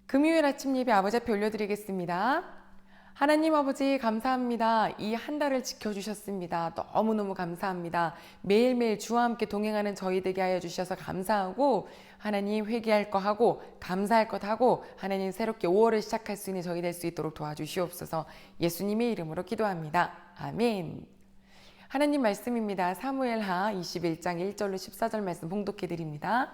금요일 아침 예배 아버지 앞에 올려드리겠습니다. 하나님 아버지 감사합니다. 이 한 달을 지켜주셨습니다. 너무너무 감사합니다. 매일매일 주와 함께 동행하는 저희 되게 하여 주셔서 감사하고 하나님 회개할 거 하고 감사할 것 하고 하나님 새롭게 5월을 시작할 수 있는 저희 될 수 있도록 도와주시옵소서. 예수님의 이름으로 기도합니다. 아멘. 하나님 말씀입니다. 사무엘하 21장 1절로 14절 말씀 봉독해 드립니다.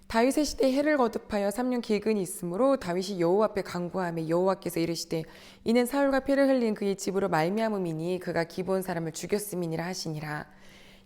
다윗의 시대에 해를 거듭하여 3년 기근이 있으므로 다윗이 여호와 앞에 간구하며 여호와께서 이르시되 이는 사울과 피를 흘린 그의 집으로 말미암음이니 그가 기브온 사람을 죽였음이니라 하시니라.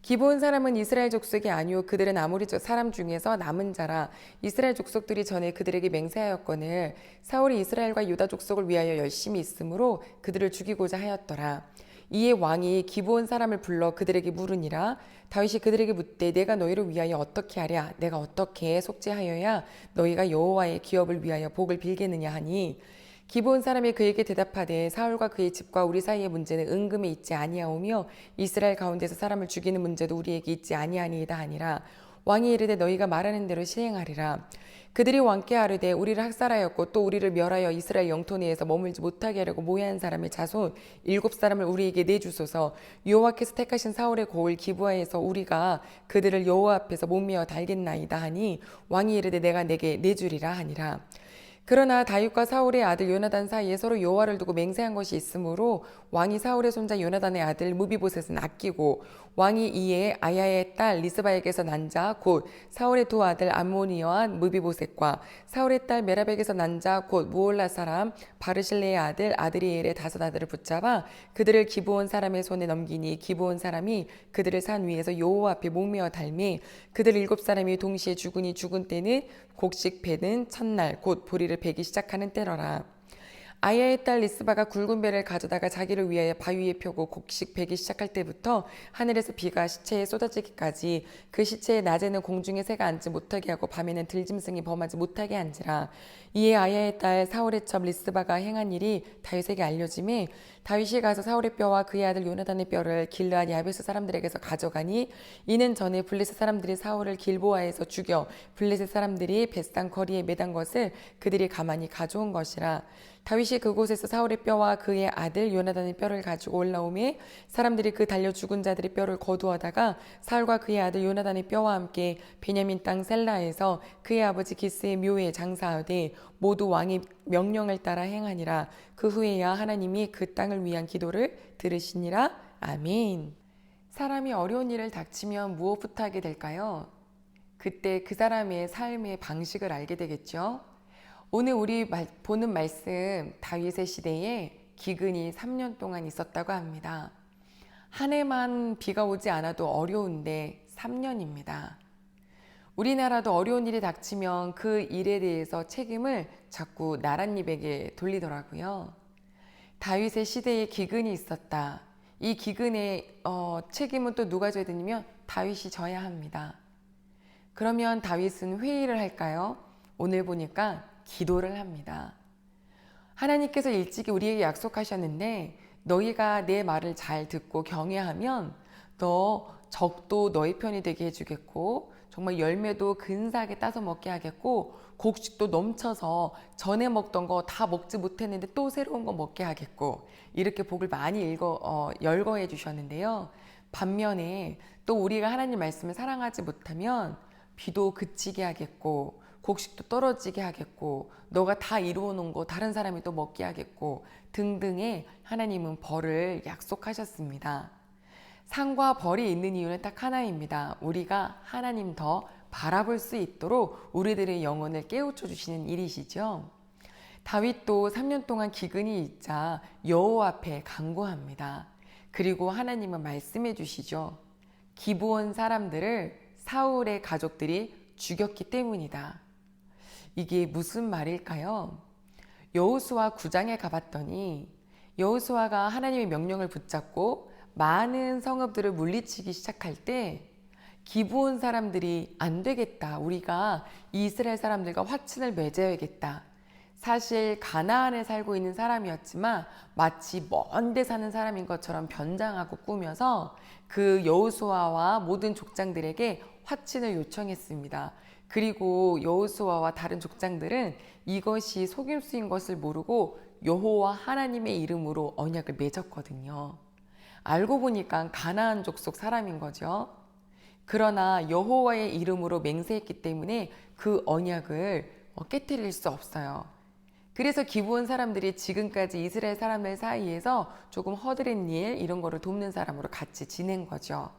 기브온 사람은 이스라엘 족속이 아니요 그들은 아모리 사람 중에서 남은 자라. 이스라엘 족속들이 전에 그들에게 맹세하였거늘 사울이 이스라엘과 유다 족속을 위하여 열심히 있으므로 그들을 죽이고자 하였더라. 이에 왕이 기브온 사람을 불러 그들에게 물으니라. 다윗이 그들에게 묻되 내가 너희를 위하여 어떻게 하랴? 내가 어떻게 속죄하여야 너희가 여호와의 기업을 위하여 복을 빌겠느냐 하니 기브온 사람이 그에게 대답하되 사울과 그의 집과 우리 사이의 문제는 은금에 있지 아니하오며 이스라엘 가운데서 사람을 죽이는 문제도 우리에게 있지 아니하니이다 하니라. 왕이 이르되 너희가 말하는 대로 시행하리라. 그들이 왕께 아뢰되 우리를 학살하였고 또 우리를 멸하여 이스라엘 영토 내에서 머물지 못하게 하려고 모해한 사람의 자손 7사람을 우리에게 내주소서. 여호와께서 택하신 사울의 고을 기브아에서 우리가 그들을 여호와 앞에서 못매어 달겠나이다 하니 왕이 이르되 내가 내게 내주리라 하니라. 그러나 다윗과 사울의 아들 요나단 사이에 서로 여호와를 두고 맹세한 것이 있으므로 왕이 사울의 손자 요나단의 아들 무비보셋은 아끼고 왕이 이에 아야의 딸 리스바에게서 난 자 곧 사울의 두 아들 암모니여한 무비보셋과 사울의 딸 메라백에서 난 자 곧 무올라 사람 바르실레의 아들 아드리엘의 5 아들을 붙잡아 그들을 기브온 사람의 손에 넘기니 기브온 사람이 그들을 산 위에서 여호와 앞에 목매어 달매 그들 7사람이 동시에 죽으니 죽은 때는 곡식 베는 첫날 곧 보리를 베기 시작하는 때러라. 아야의 딸 리스바가 굵은 배를 가져다가 자기를 위하여 바위에 펴고 곡식 베기 시작할 때부터 하늘에서 비가 시체에 쏟아지기까지 그 시체에 낮에는 공중에 새가 앉지 못하게 하고 밤에는 들짐승이 범하지 못하게 한지라. 이에 아야의 딸 사울의 첩 리스바가 행한 일이 다윗에게 알려짐에 다윗이 가서 사울의 뼈와 그의 아들 요나단의 뼈를 길르앗 야베스 사람들에게서 가져가니 이는 전에 블레셋 사람들이 사울을 길보아에서 죽여 블레셋 사람들이 벳산 거리에 매단 것을 그들이 가만히 가져온 것이라. 다윗이 그곳에서 사울의 뼈와 그의 아들 요나단의 뼈를 가지고 올라오매 사람들이 그 달려 죽은 자들의 뼈를 거두어다가 사울과 그의 아들 요나단의 뼈와 함께 베냐민 땅 셀라에서 그의 아버지 기스의 묘에 장사하되 모두 왕의 명령을 따라 행하니라. 그 후에야 하나님이 그 땅을 위한 기도를 들으시니라. 아멘. 사람이 어려운 일을 닥치면 무엇부터 하게 될까요? 그때 그 사람의 삶의 방식을 알게 되겠죠. 오늘 우리 보는 말씀 다윗의 시대에 기근이 3년 동안 있었다고 합니다. 한 해만 비가 오지 않아도 어려운데 3년입니다. 우리나라도 어려운 일이 닥치면 그 일에 대해서 책임을 자꾸 나랏잎에게 돌리더라고요. 다윗의 시대에 기근이 있었다. 이 기근의 책임은 또 누가 져야 되냐면 다윗이 져야 합니다. 그러면 다윗은 회의를 할까요? 오늘 보니까 기도를 합니다. 하나님께서 일찍이 우리에게 약속하셨는데 너희가 내 말을 잘 듣고 경외하면 너 적도 너희 편이 되게 해주겠고 정말 열매도 근사하게 따서 먹게 하겠고 곡식도 넘쳐서 전에 먹던 거 다 먹지 못했는데 또 새로운 거 먹게 하겠고 이렇게 복을 많이 열거해 주셨는데요. 반면에 또 우리가 하나님 말씀을 사랑하지 못하면 비도 그치게 하겠고 곡식도 떨어지게 하겠고 너가 다 이루어 놓은 거 다른 사람이 또 먹게 하겠고 등등의 하나님은 벌을 약속하셨습니다. 상과 벌이 있는 이유는 딱 하나입니다. 우리가 하나님 더 바라볼 수 있도록 우리들의 영혼을 깨우쳐 주시는 일이시죠. 다윗도 3년 동안 기근이 있자 여호와 앞에 간구합니다. 그리고 하나님은 말씀해 주시죠. 기브온 사람들을 사울의 가족들이 죽였기 때문이다. 이게 무슨 말일까요? 여호수아 9장에 가봤더니 여호수아가 하나님의 명령을 붙잡고 많은 성읍들을 물리치기 시작할 때 기브온 사람들이 안 되겠다. 우리가 이스라엘 사람들과 화친을 맺어야겠다. 사실 가나안에 살고 있는 사람이었지만 마치 먼 데 사는 사람인 것처럼 변장하고 꾸며서 그 여호수아와 모든 족장들에게 화친을 요청했습니다. 그리고 여호수아와 다른 족장들은 이것이 속임수인 것을 모르고 여호와 하나님의 이름으로 언약을 맺었거든요. 알고 보니까 가나안 족속 사람인 거죠. 그러나 여호와의 이름으로 맹세했기 때문에 그 언약을 깨뜨릴 수 없어요. 그래서 기브온 사람들이 지금까지 이스라엘 사람들 사이에서 조금 허드렛 일 이런 거를 돕는 사람으로 같이 지낸 거죠.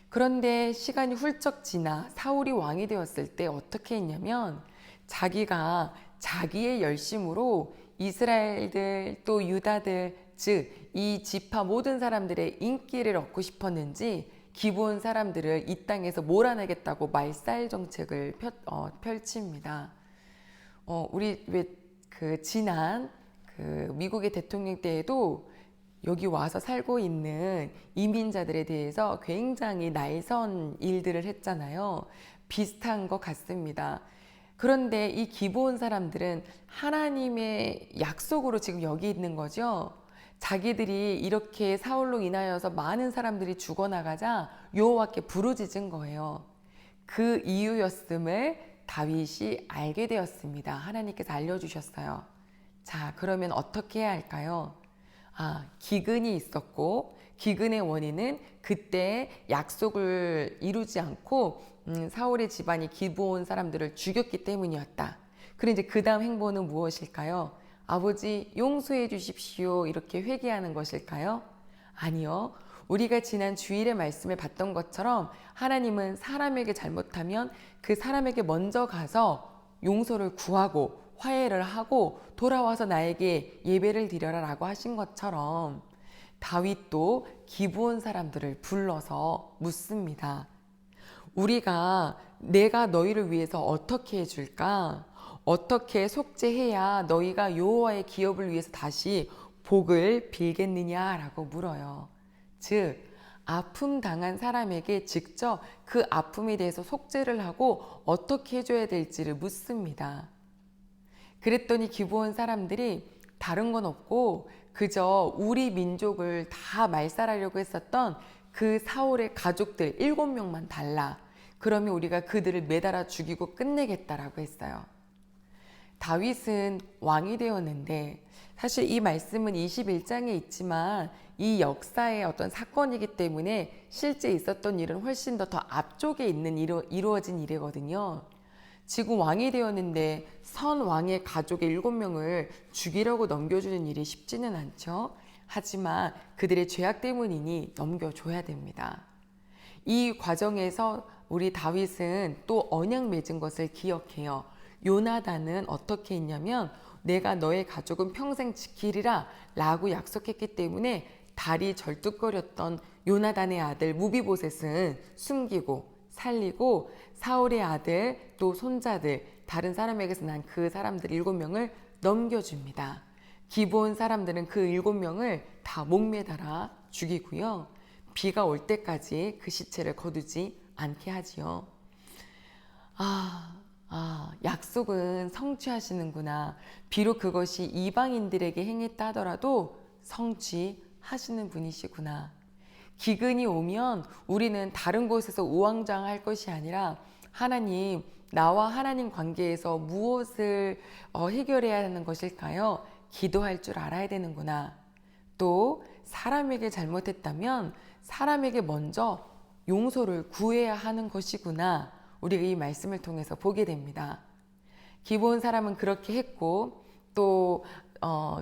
그런데 시간이 훌쩍 지나 사울이 왕이 되었을 때 어떻게 했냐면 자기가 자기의 열심으로 이스라엘들 또 유다들 즉 이 지파 모든 사람들의 인기를 얻고 싶었는지 기브온 사람들을 이 땅에서 몰아내겠다고 말살 정책을 펼칩니다. 우리 왜 지난 미국의 대통령 때에도 여기 와서 살고 있는 이민자들에 대해서 굉장히 날선 일들을 했잖아요. 비슷한 것 같습니다. 그런데 이 기브온 사람들은 하나님의 약속으로 지금 여기 있는 거죠. 자기들이 이렇게 사울로 인하여서 많은 사람들이 죽어나가자 여호와께 부르짖은 거예요. 그 이유였음을 다윗이 알게 되었습니다. 하나님께서 알려주셨어요. 자, 그러면 어떻게 해야 할까요? 기근이 있었고 기근의 원인은 그때 약속을 이루지 않고 사울의 집안이 기브온 사람들을 죽였기 때문이었다. 그리고 이제 그 다음 행보는 무엇일까요? 아버지 용서해 주십시오 이렇게 회개하는 것일까요? 아니요. 우리가 지난 주일의 말씀을 봤던 것처럼 하나님은 사람에게 잘못하면 그 사람에게 먼저 가서 용서를 구하고 화해를 하고 돌아와서 나에게 예배를 드려라 라고 하신 것처럼 다윗도 기브온 사람들을 불러서 묻습니다. 내가 너희를 위해서 어떻게 해줄까? 어떻게 속죄해야 너희가 여호와의 기업을 위해서 다시 복을 빌겠느냐라고 물어요. 즉 아픔 당한 사람에게 직접 그 아픔에 대해서 속죄를 하고 어떻게 해줘야 될지를 묻습니다. 그랬더니 기브온 사람들이 다른 건 없고 그저 우리 민족을 다 말살하려고 했었던 그 사울의 가족들 7명만 달라. 그러면 우리가 그들을 매달아 죽이고 끝내겠다라고 했어요. 다윗은 왕이 되었는데 사실 이 말씀은 21장에 있지만 이 역사의 어떤 사건이기 때문에 실제 있었던 일은 훨씬 더 앞쪽에 있는 이루어진 일이거든요. 지금 왕이 되었는데 선 왕의 가족의 7명을 죽이려고 넘겨주는 일이 쉽지는 않죠. 하지만 그들의 죄악 때문이니 넘겨줘야 됩니다. 이 과정에서 우리 다윗은 또 언약 맺은 것을 기억해요. 요나단은 어떻게 했냐면 내가 너의 가족은 평생 지키리라 라고 약속했기 때문에 다리 절뚝거렸던 요나단의 아들 무비보셋은 숨기고 살리고 사울의 아들 또 손자들 다른 사람에게서 난 그 사람들 7명을 넘겨줍니다. 기브온 사람들은 그 7명을 다 목매달아 죽이고요. 비가 올 때까지 그 시체를 거두지 않게 하지요. 약속은 성취하시는구나. 비록 그것이 이방인들에게 행했다 하더라도 성취하시는 분이시구나. 기근이 오면 우리는 다른 곳에서 우왕좌왕할 것이 아니라 하나님, 나와 하나님 관계에서 무엇을 해결해야 하는 것일까요? 기도할 줄 알아야 되는구나. 또 사람에게 잘못했다면 사람에게 먼저 용서를 구해야 하는 것이구나. 우리가 이 말씀을 통해서 보게 됩니다. 기브온 사람은 그렇게 했고 또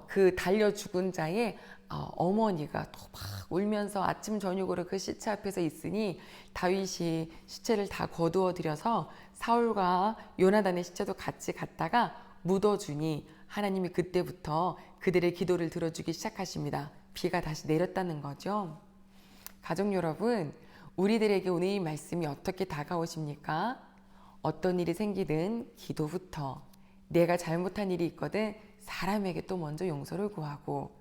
그 달려 죽은 자의 어머니가 또 막 울면서 아침 저녁으로 그 시체 앞에서 있으니 다윗이 시체를 다 거두어 들여서 사울과 요나단의 시체도 같이 갖다가 묻어주니 하나님이 그때부터 그들의 기도를 들어주기 시작하십니다. 비가 다시 내렸다는 거죠. 가족 여러분, 우리들에게 오늘 이 말씀이 어떻게 다가오십니까? 어떤 일이 생기든 기도부터, 내가 잘못한 일이 있거든 사람에게 또 먼저 용서를 구하고,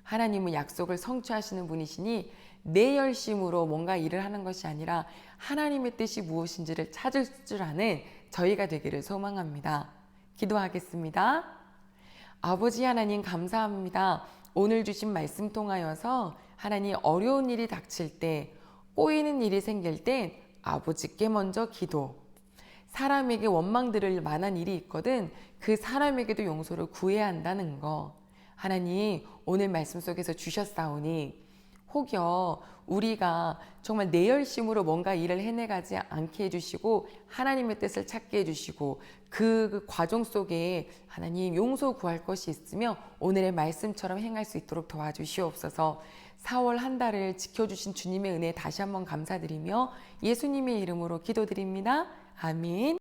하나님은 약속을 성취하시는 분이시니 내 열심으로 뭔가 일을 하는 것이 아니라 하나님의 뜻이 무엇인지를 찾을 줄 아는 저희가 되기를 소망합니다. 기도하겠습니다. 아버지 하나님 감사합니다. 오늘 주신 말씀 통하여서 하나님 어려운 일이 닥칠 때, 꼬이는 일이 생길 때 아버지께 먼저 기도. 사람에게 원망 들을 만한 일이 있거든 그 사람에게도 용서를 구해야 한다는 거. 하나님 오늘 말씀 속에서 주셨사오니 혹여 우리가 정말 내 열심으로 뭔가 일을 해내가지 않게 해주시고 하나님의 뜻을 찾게 해주시고 그 과정 속에 하나님 용서 구할 것이 있으며 오늘의 말씀처럼 행할 수 있도록 도와주시옵소서. 4월 한 달을 지켜주신 주님의 은혜에 다시 한번 감사드리며 예수님의 이름으로 기도드립니다. 아멘.